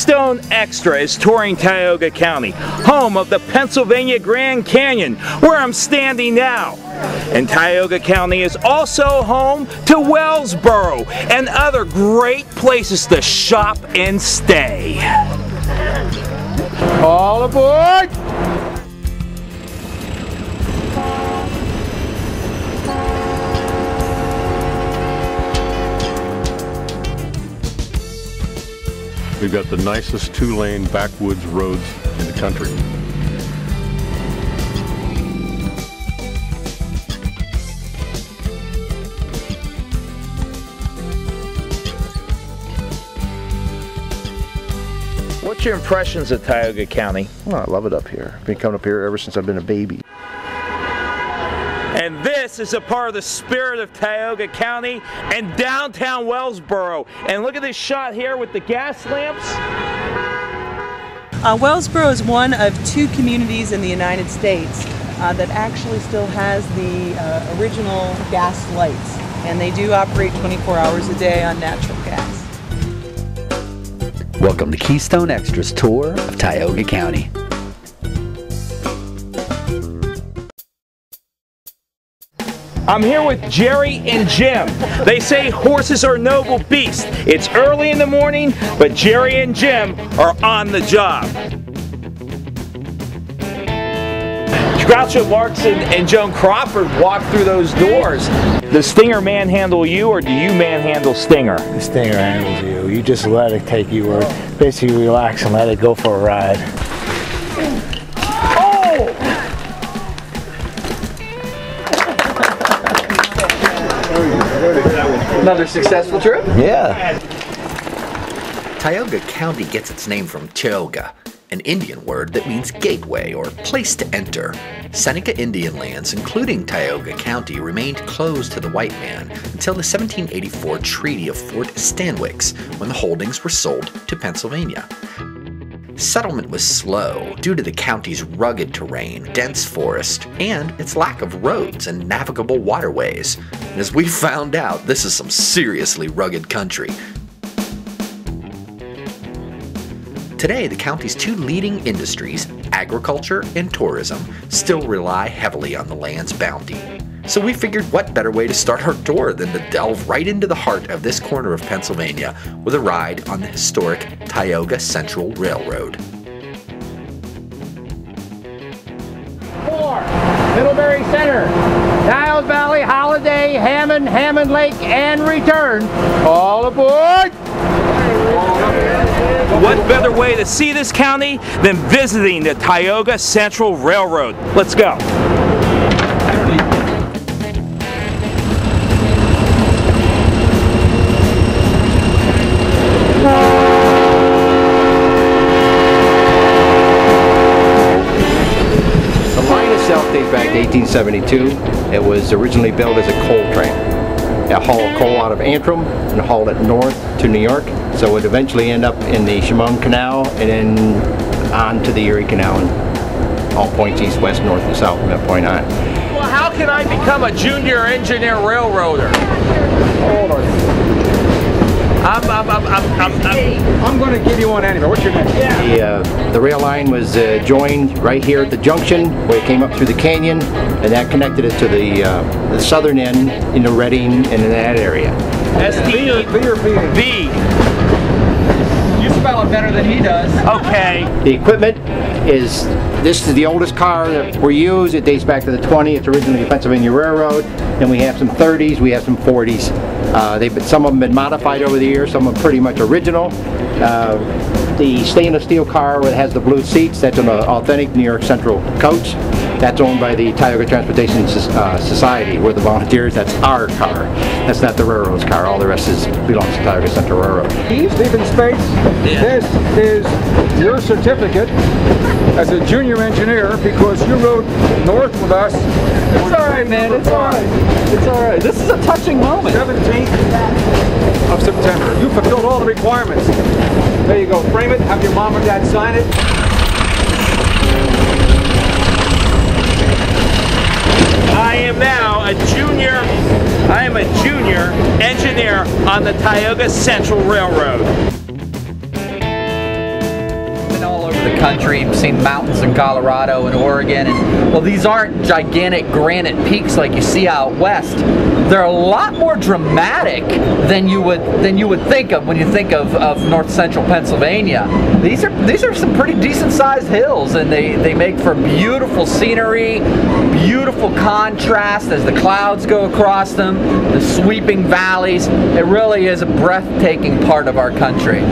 Keystone Xtra is touring Tioga County, home of the Pennsylvania Grand Canyon, where I'm standing now. And Tioga County is also home to Wellsboro and other great places to shop and stay. All aboard! We've got the nicest two-lane backwoods roads in the country. What's your impressions of Tioga County? Well, I love it up here. I've been coming up here ever since I've been a baby. And this is a part of the spirit of Tioga County and downtown Wellsboro. And look at this shot here with the gas lamps. Wellsboro is one of two communities in the United States that actually still has the original gas lights. And they do operate 24 hours a day on natural gas. Welcome to Keystone Xtra's tour of Tioga County. I'm here with Jerry and Jim. They say horses are noble beasts. It's early in the morning, but Jerry and Jim are on the job. Groucho Larkson and Joan Crawford walked through those doors. Does Stinger manhandle you, or do you manhandle Stinger? The Stinger handles you. You just let it take you, or basically relax and let it go for a ride. Another successful trip? Yeah. Tioga County gets its name from Tioga, an Indian word that means gateway or place to enter. Seneca Indian lands, including Tioga County, remained closed to the white man until the 1784 Treaty of Fort Stanwix, when the holdings were sold to Pennsylvania. Settlement was slow due to the county's rugged terrain, dense forest, and its lack of roads and navigable waterways. And as we found out, this is some seriously rugged country. Today, the county's two leading industries, agriculture and tourism, still rely heavily on the land's bounty. So we figured what better way to start our tour than to delve right into the heart of this corner of Pennsylvania with a ride on the historic Tioga Central Railroad. 4, Middlebury Center, Niles Valley, Holiday, Hammond Lake, and return. All aboard! What better way to see this county than visiting the Tioga Central Railroad? Let's go. Dates back to 1872. It was originally built as a coal train. It hauled coal out of Antrim and hauled it north to New York. So it would eventually end up in the Chemung Canal and then on to the Erie Canal and all points east, west, north, and south from that point on. Well, how can I become a junior engineer railroader? Hold on. I'm going to give you one anyway. What's your name? Yeah. The rail line was joined right here at the junction where it came up through the canyon, and that connected it to the southern end into Reading and in that area. S-T-E V or B? B. You spell it better than he does. Okay. The equipment is, this is the oldest car that we use. It dates back to the 20s. It's originally the Pennsylvania Railroad. Then we have some 30s, we have some 40s. Some of them been modified over the years, some are pretty much original. The stainless steel car that has the blue seats, that's an authentic New York Central coach. That's owned by the Tioga Transportation Society. We're the volunteers. That's our car. That's not the railroad's car. All the rest belongs to Tioga Central Railroad. Stephen Spates, this is your certificate as a junior engineer because you rode north with us. It's all right, man. It's all right. It's all right. This is a touching moment. 17th of September. You fulfilled all the requirements. There you go. Frame it. Have your mom or dad sign it. I am now a junior engineer on the Tioga Central Railroad. country. You've seen mountains in Colorado and Oregon, and well, these aren't gigantic granite peaks like you see out west. They're a lot more dramatic than you would think of when you think of north central Pennsylvania. These are some pretty decent sized hills, and they make for beautiful scenery, beautiful contrast as the clouds go across them, the sweeping valleys. It really is a breathtaking part of our country.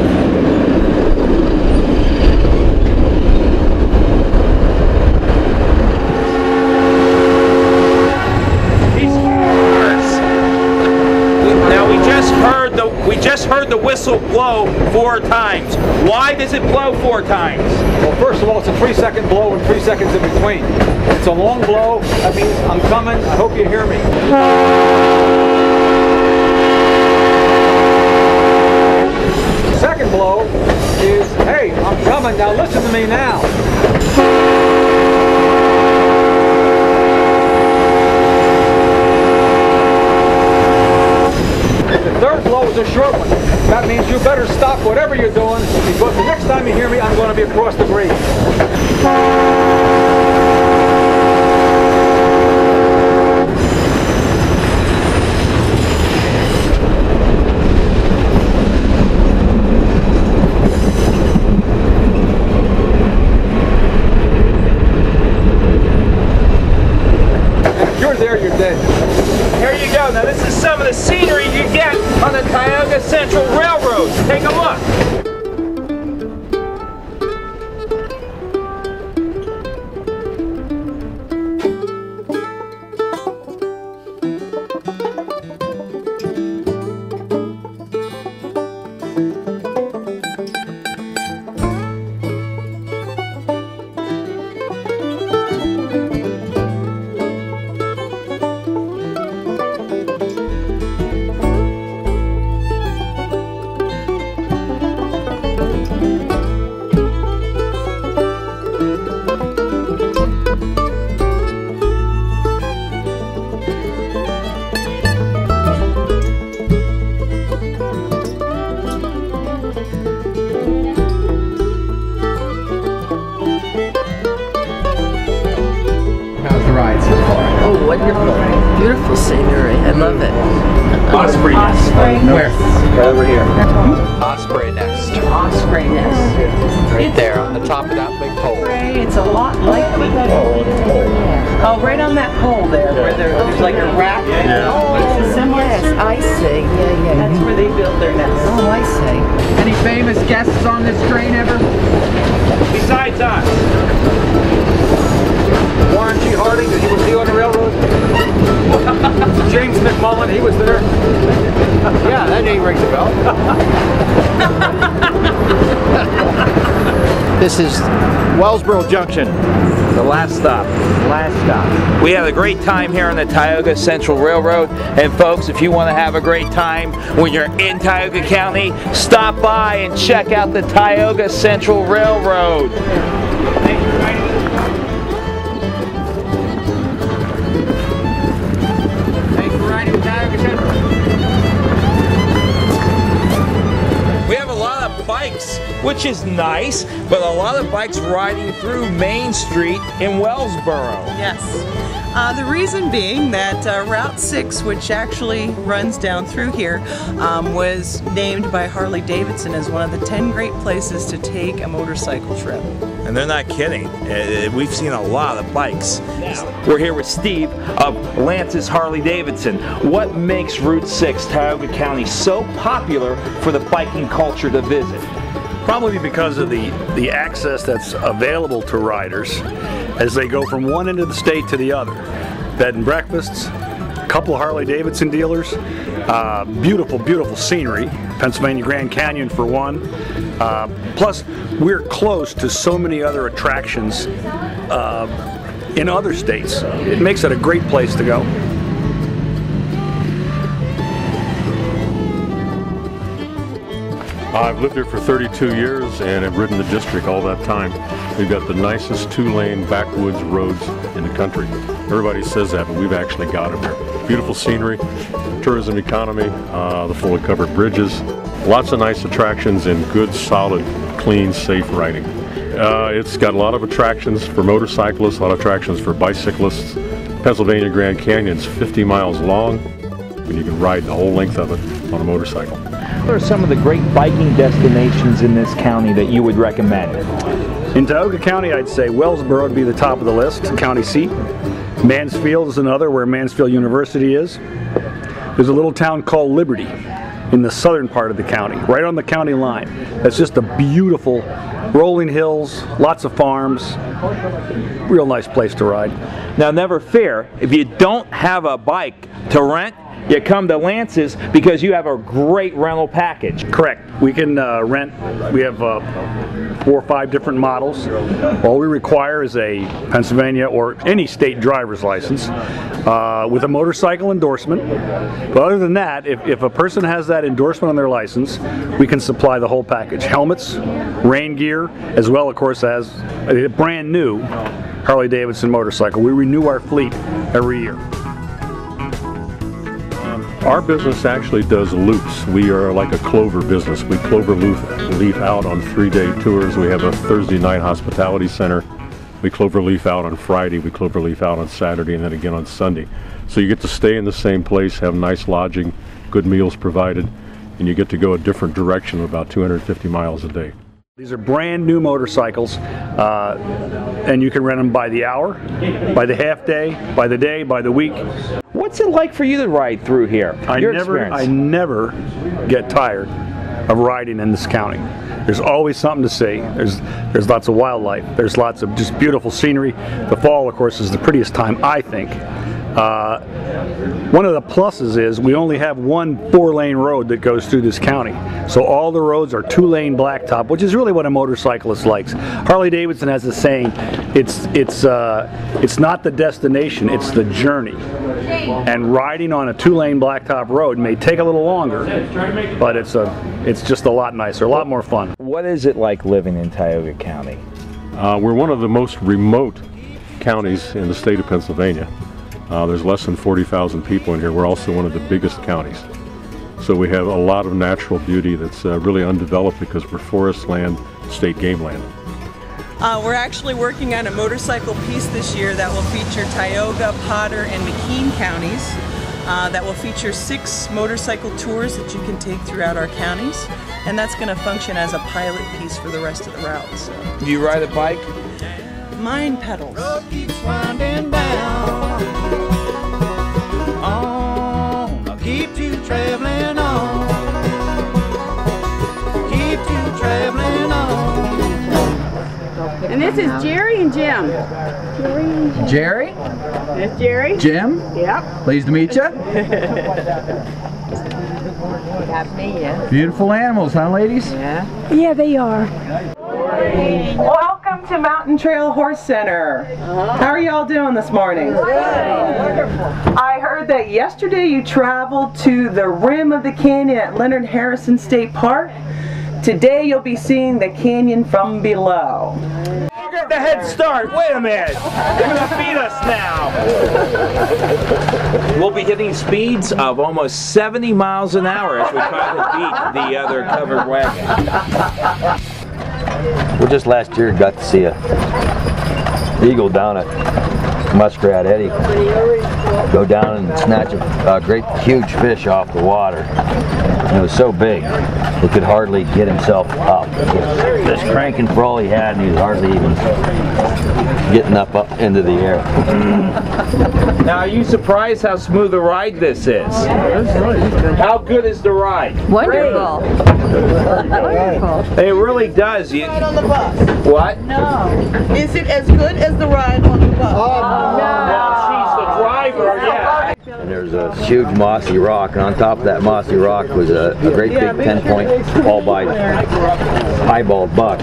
We just heard the whistle blow 4 times. Why does it blow 4 times? Well, first of all, it's a 3-second blow and 3 seconds in between. It's a long blow. That means I'm coming. I hope you hear me. The second blow is, hey, I'm coming. Now listen to me now. The third blow is a short one. That means you better stop whatever you're doing, because the next time you hear me, I'm going to be across the green. And if you're there, you're dead. Here you go. Now this is some of the scenery you get on the Tioga Central Railroad. Take a look. Wonderful, beautiful scenery. I love it. Osprey Nest. Where? Right over here. Osprey Nest. Osprey Nest. Right there on the top of that big pole. It's a lot like right on that pole there, where there's like a rack. Oh, Similar. yes, I see. Yeah. That's where they built their nest. Oh, I see. Any famous guests on this train ever? Besides us. Warren G. Harding, he was on the railroad. James McMullen, he was there. Yeah, that name rings a bell. This is Wellsboro Junction. The last stop. We had a great time here on the Tioga Central Railroad, and folks, if you want to have a great time when you're in Tioga County, stop by and check out the Tioga Central Railroad. Thank you, bikes, which is nice, but a lot of bikes riding through Main Street in Wellsboro. Yes. The reason being that Route 6, which actually runs down through here, was named by Harley Davidson as one of the 10 great places to take a motorcycle trip. And they're not kidding. We've seen a lot of bikes. We're here with Steve of Lance's Harley Davidson. What makes Route 6 Tioga County so popular for the biking culture to visit? Probably because of the access that's available to riders as they go from one end of the state to the other. Bed and breakfasts, a couple of Harley Davidson dealers, beautiful, beautiful scenery, Pennsylvania Grand Canyon for one. Plus, we're close to so many other attractions in other states. It makes it a great place to go. I've lived here for 32 years and have ridden the district all that time. We've got the nicest 2-lane backwoods roads in the country. Everybody says that, but we've actually got them here. Beautiful scenery, tourism economy, the fully covered bridges, lots of nice attractions and good, solid, clean, safe riding. It's got a lot of attractions for motorcyclists, a lot of attractions for bicyclists. Pennsylvania Grand Canyon's 50 miles long, and you can ride the whole length of it on a motorcycle. What are some of the great biking destinations in this county that you would recommend? In Tioga County, I'd say Wellsboro would be the top of the list, county seat. Mansfield is another, where Mansfield University is. There's a little town called Liberty in the southern part of the county, right on the county line. That's just a beautiful rolling hills, lots of farms, real nice place to ride. Now never fear, if you don't have a bike to rent, you come to Lance's because you have a great rental package. Correct. We can rent, we have 4 or 5 different models. All we require is a Pennsylvania or any state driver's license with a motorcycle endorsement. But other than that, if a person has that endorsement on their license, we can supply the whole package. Helmets, rain gear, as well of course as a brand new Harley Davidson motorcycle. We renew our fleet every year. Our business actually does loops. We are like a clover business. We clover leaf out on 3-day tours. We have a Thursday night hospitality center. We clover leaf out on Friday. We clover leaf out on Saturday, and then again on Sunday. So you get to stay in the same place, have nice lodging, good meals provided, and you get to go a different direction about 250 miles a day. These are brand new motorcycles, and you can rent them by the hour, by the half day, by the week. What's it like for you to ride through here? I never get tired of riding in this county. There's always something to see. There's lots of wildlife. There's lots of just beautiful scenery. The fall, of course, is the prettiest time, I think. One of the pluses is we only have one 4-lane road that goes through this county. So all the roads are 2-lane blacktop, which is really what a motorcyclist likes. Harley Davidson has a saying, it's not the destination, it's the journey. And riding on a 2-lane blacktop road may take a little longer, but it's just a lot nicer, a lot more fun. What is it like living in Tioga County? We're one of the most remote counties in the state of Pennsylvania. There's less than 40,000 people in here. We're also one of the biggest counties. So we have a lot of natural beauty that's really undeveloped because we're forest land, state game land. We're actually working on a motorcycle piece this year that will feature Tioga, Potter, and McKean counties. That will feature 6 motorcycle tours that you can take throughout our counties. And that's going to function as a pilot piece for the rest of the route. So. Do you ride a bike? Mine pedals. I'll keep you traveling on. Keep you traveling on. And this is Jerry and Jim. Jerry? That's Jerry. Jim? Yep. Pleased to meet you. Beautiful animals, huh, ladies? Yeah. Yeah, they are. Welcome to Mountain Trail Horse Center. How are y'all doing this morning? I heard that yesterday you traveled to the rim of the canyon at Leonard Harrison State Park. Today you'll be seeing the canyon from below. Get the head start. Wait a minute. You're going to beat us now. We'll be hitting speeds of almost 70 miles an hour as we try to beat the other covered wagon. Well, just last year got to see a eagle down at Muskrat Eddy go down and snatch a great huge fish off the water. And it was so big he could hardly get himself up. He was just cranking for all he had, and he was hardly even getting up into the air. Now, are you surprised how smooth a ride this is? How good is the ride? Wonderful. Wonderful. It really does. You, on the bus. what? No. Is it as good as the ride on the bus? She's the driver, yeah. And there's a huge mossy rock, and on top of that mossy rock was a great big 10-point all-by piebald buck.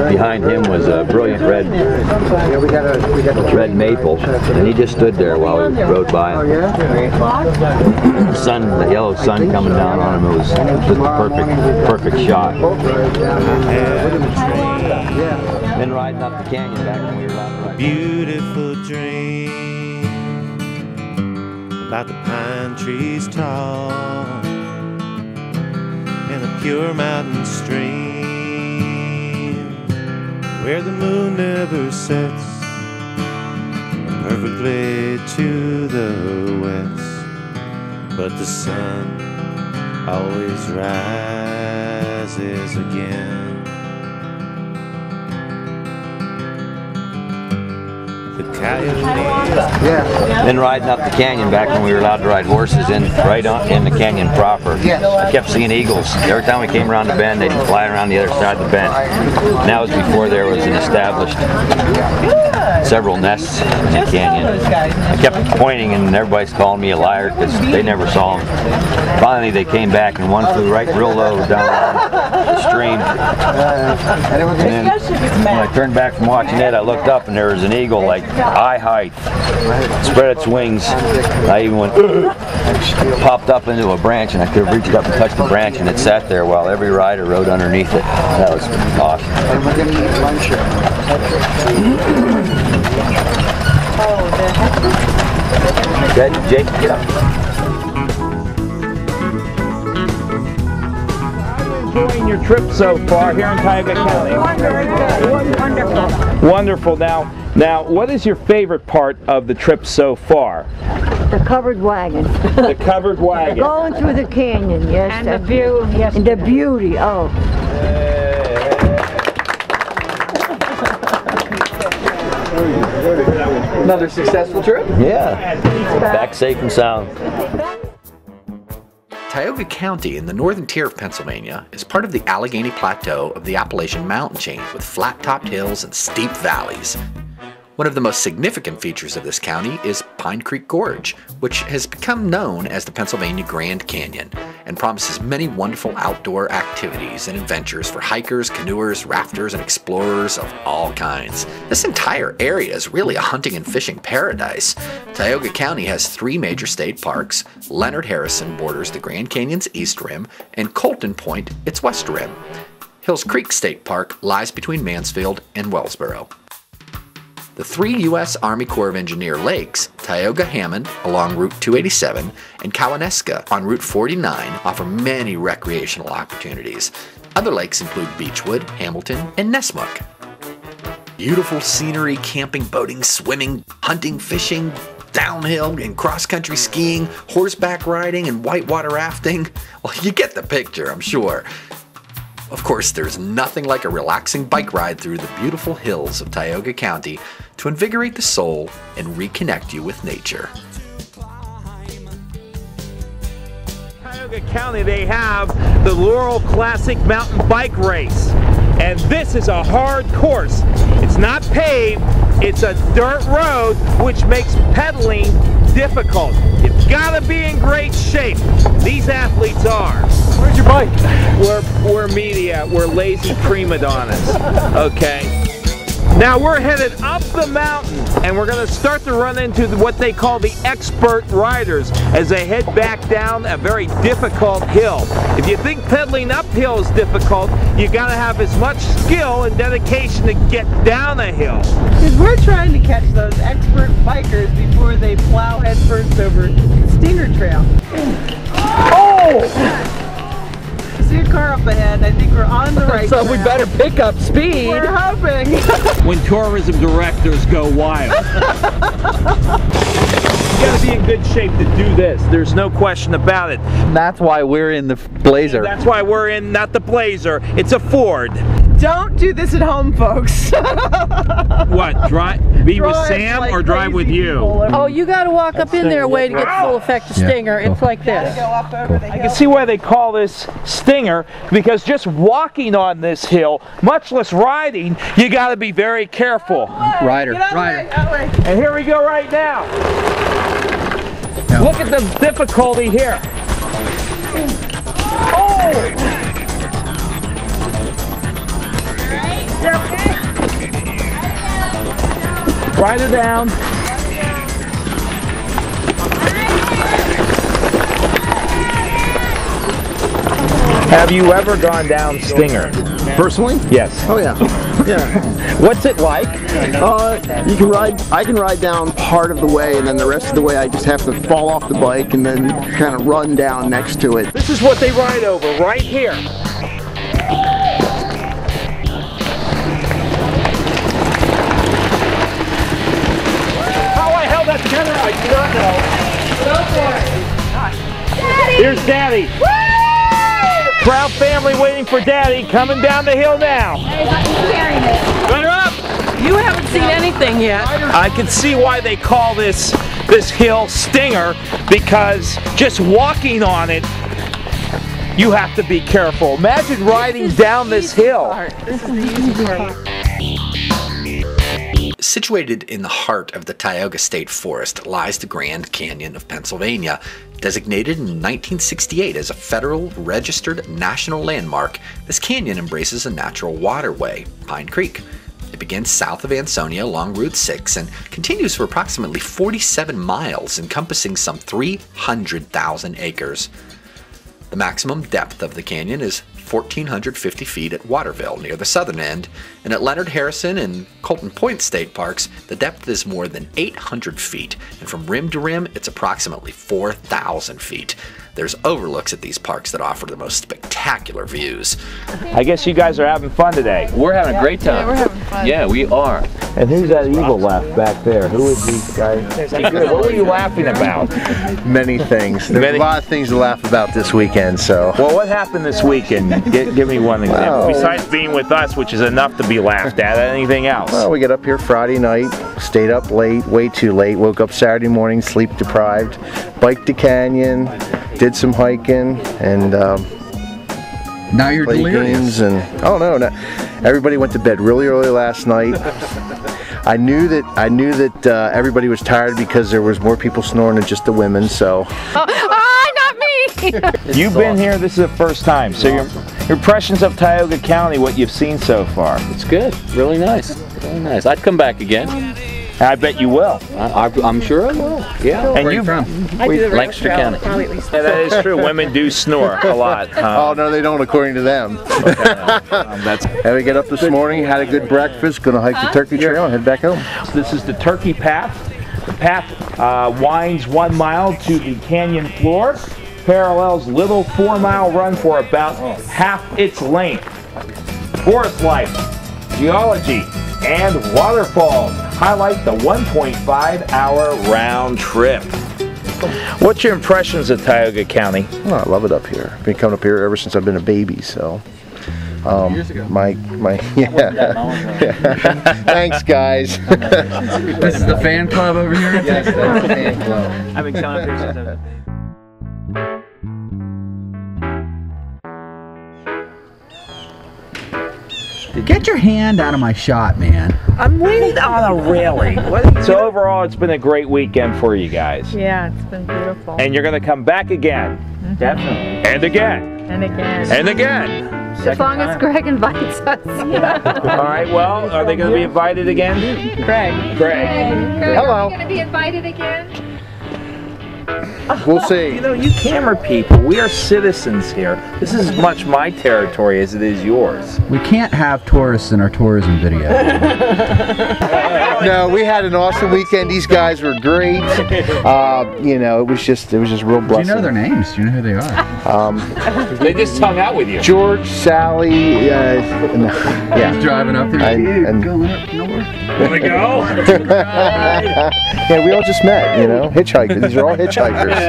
Behind him was a brilliant red maple, and he just stood there while we rode by him. The yellow sun coming down on him, it was just a perfect shot. Been riding up the canyon back when we were out riding. Beautiful dream about the pine trees tall and a pure mountain stream where the moon never sets, perfectly to the west, but the sun always rises again. The coyote. Been riding up the canyon back when we were allowed to ride horses in the canyon proper. I kept seeing eagles. Every time we came around the bend, they'd fly around the other side of the bend. And that was before there was an established several nests in the canyon. I kept pointing and everybody's calling me a liar because they never saw them. Finally they came back and one flew right real low down the stream. And then when I turned back from watching it, I looked up and there was an eagle like eye height, spread its wings. I even went, popped up into a branch, and I could have reached up and touched the branch, and it sat there while every rider rode underneath it. That was awesome. And we're going to eat lunch here. Good, Jake, get up. Enjoying your trip so far here in Tioga County? Wonderful. Wonderful. Now, what is your favorite part of the trip so far? The covered wagon. The covered wagon. Going through the canyon, yes. And the view, yes. And the beauty, oh. Another successful trip? Yeah. Back safe and sound. Tioga County in the northern tier of Pennsylvania is part of the Allegheny Plateau of the Appalachian mountain chain with flat-topped hills and steep valleys. One of the most significant features of this county is Pine Creek Gorge, which has become known as the Pennsylvania Grand Canyon and promises many wonderful outdoor activities and adventures for hikers, canoers, rafters, and explorers of all kinds. This entire area is really a hunting and fishing paradise. Tioga County has 3 major state parks. Leonard Harrison borders the Grand Canyon's east rim, and Colton Point its west rim. Hills Creek State Park lies between Mansfield and Wellsboro. The 3 U.S. Army Corps of Engineer lakes, Tioga Hammond along Route 287 and Cowanesca on Route 49, offer many recreational opportunities. Other lakes include Beechwood, Hamilton, and Nessmuk. Beautiful scenery, camping, boating, swimming, hunting, fishing, downhill and cross-country skiing, horseback riding, and whitewater rafting. Well, you get the picture, I'm sure. Of course, there's nothing like a relaxing bike ride through the beautiful hills of Tioga County to invigorate the soul and reconnect you with nature. Tioga County, they have the Laurel Classic Mountain Bike Race. And this is a hard course. It's not paved, it's a dirt road, which makes pedaling difficult. You've got to be in great shape. These athletes are. Where's your bike? We're media. We're lazy prima donnas. Okay. Now we're headed up the mountain, and we're going to start to run into what they call the expert riders as they head back down a very difficult hill. If you think pedaling uphill is difficult, you got to have as much skill and dedication to get down a hill. Because we're trying to catch those expert bikers before they plow headfirst over the Stinger Trail. Oh! See a car up ahead. I think we're on the right So trail. we better pick up speed. We're hoping. When tourism directors go wild. You got to be in good shape to do this. There's no question about it. That's why we're in the Blazer. That's why we're in, not the Blazer, it's a Ford. Don't do this at home, folks. What, be with Sam like or drive with you? Oh, you got to walk up in there way to get full effect of Stinger. It's like this. I can see why they call this Stinger, because just walking on this hill, much less riding, you got to be very careful. Rider. And here we go right now. Look at the difficulty here. Oh! Ride her down. Have you ever gone down Stinger? Personally? Yes. Oh yeah. Yeah. What's it like? You can ride. I can ride down part of the way, and then the rest of the way I just have to fall off the bike and then kind of run down next to it. This is what they ride over right here. Daddy. Woo! Proud family waiting for Daddy, coming down the hill now. Carrying it. Run her up! You haven't seen anything yet. I can see why they call this hill Stinger, because just walking on it, you have to be careful. Imagine riding down this hill. This is the easy part. Situated in the heart of the Tioga State Forest lies the Grand Canyon of Pennsylvania. Designated in 1968 as a federal registered national landmark, this canyon embraces a natural waterway, Pine Creek. It begins south of Ansonia along Route 6 and continues for approximately 47 miles, encompassing some 300,000 acres. The maximum depth of the canyon is 1,450 feet at Waterville near the southern end, and at Leonard Harrison and Colton Point State Parks, the depth is more than 800 feet, and from rim to rim, it's approximately 4,000 feet. There's overlooks at these parks that offer the most spectacular views. I guess you guys are having fun today. We're having a great time. Yeah, we're having fun. Yeah, we are. And who's that evil laugh back there? Who is these guys? What were you laughing about? Many things. There's a lot of things to laugh about this weekend, so. Well, what happened this weekend? Give me one example. Besides being with us, which is enough to be laughed at, anything else? Well, we got up here Friday night, stayed up late, way too late, woke up Saturday morning, sleep deprived, biked the canyon, did some hiking, and now you're delirious. And oh no, everybody went to bed really early last night. I knew that everybody was tired because there was more people snoring than just the women. So. Not me! You've been here. This is the first time. So your impressions of Tioga County, what you've seen so far? It's good. Really nice. Really nice. I'd come back again. I bet you will. I'm sure I will. Yeah. And you from? Xtra County. Yeah, that is true. Women do snore a lot. Oh no, they don't, according to them. And we get up this morning, had a good breakfast, gonna hike the Turkey Trail and head back home. This is the Turkey Path. The path winds 1 mile to the canyon floor, parallels little 4-mile run for about half its length. Forest life, geology, and waterfalls highlight the 1.5-hour round trip. What's your impressions of Tioga County? Oh, I love it up here. I've been coming up here ever since I've been a baby, so. Years ago. Yeah. Thanks, guys. This is the fan club over here? Yes, that's the fan club. I've been coming up here since I've Get your hand out of my shot, man. I'm waiting on a railing. So overall, it's been a great weekend for you guys. Yeah, it's been beautiful. And you're going to come back again. Definitely. And again. And again. And again. As long as Greg invites us. All right, well, are they going to be invited again? Greg. Hello. Are we going to be invited again? We'll see. You know, you camera people, we are citizens here. This is as much my territory as it is yours. We can't have tourists in our tourism video. No, we had an awesome weekend. These guys were great. You know, it was just real blessing. Do you know their names? Do you know who they are? They just hung out with you. George, Sally, yeah. He's driving up here. And going up north. Want to go? yeah, we all just met, you know, hitchhikers. These are all hitchhikers.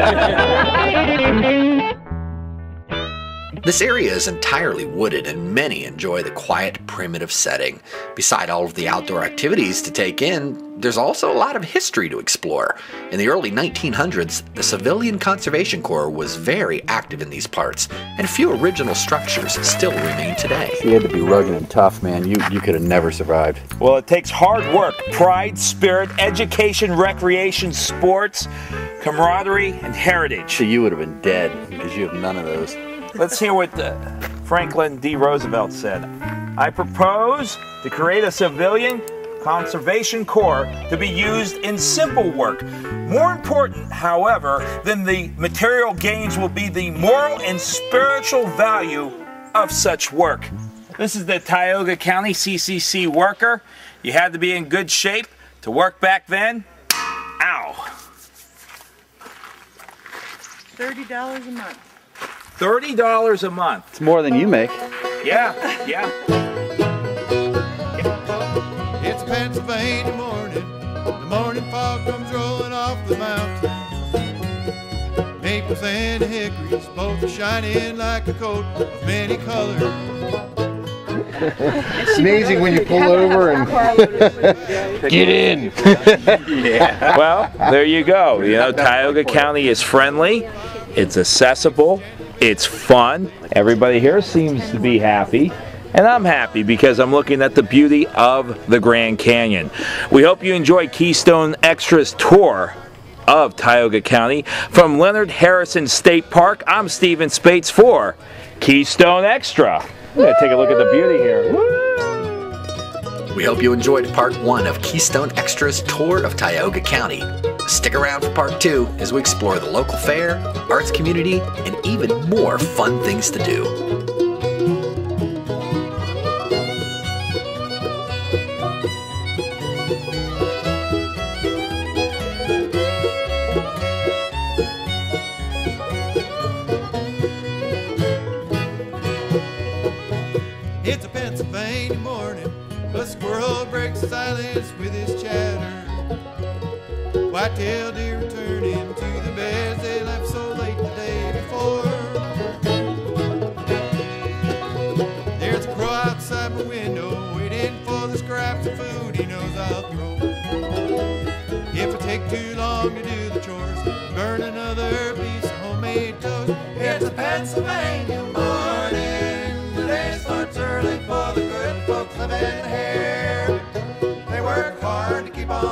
This area is entirely wooded and many enjoy the quiet, primitive setting. Beside all of the outdoor activities to take in, there's also a lot of history to explore. In the early 1900s, the Civilian Conservation Corps was very active in these parts, and a few original structures still remain today. You had to be rugged and tough, man. You could have never survived. Well, it takes hard work, pride, spirit, education, recreation, sports, camaraderie, and heritage. So you would have been dead because you have none of those. Let's hear what Franklin D. Roosevelt said. I propose to create a civilian conservation corps to be used in simple work. More important, however, than the material gains will be the moral and spiritual value of such work. This is the Tioga County CCC worker. You had to be in good shape to work back then. Ow. $30 a month. $30 a month. It's more than you make. Yeah, yeah. It's Pennsylvania morning. The morning fog comes rolling off the mountain. Maples and hickories both are shining like a coat of many colors. It's amazing when you pull over and get in. Yeah. Well, there you go. You know, Tioga County is friendly, it's accessible, it's fun. Everybody here seems to be happy. And I'm happy because I'm looking at the beauty of the Grand Canyon. We hope you enjoy Keystone Xtra's tour of Tioga County. From Leonard Harrison State Park, I'm Stephen Spates for Keystone Xtra. We're going to take a look at the beauty here. Woo! We hope you enjoyed part 1 of Keystone Xtra's tour of Tioga County. Stick around for part 2 as we explore the local fair, arts community, and even more fun things to do. It's a Pennsylvania morning, a squirrel breaks silence with his chatter. White-tailed deer returning to the beds they left so late the day before. There's a crow outside my window waiting for the scraps of food he knows I'll throw. If I take too long to do the chores, burn another piece of homemade toast. It's a Pennsylvania morning, the day starts early for the good folks living here. They work hard to keep on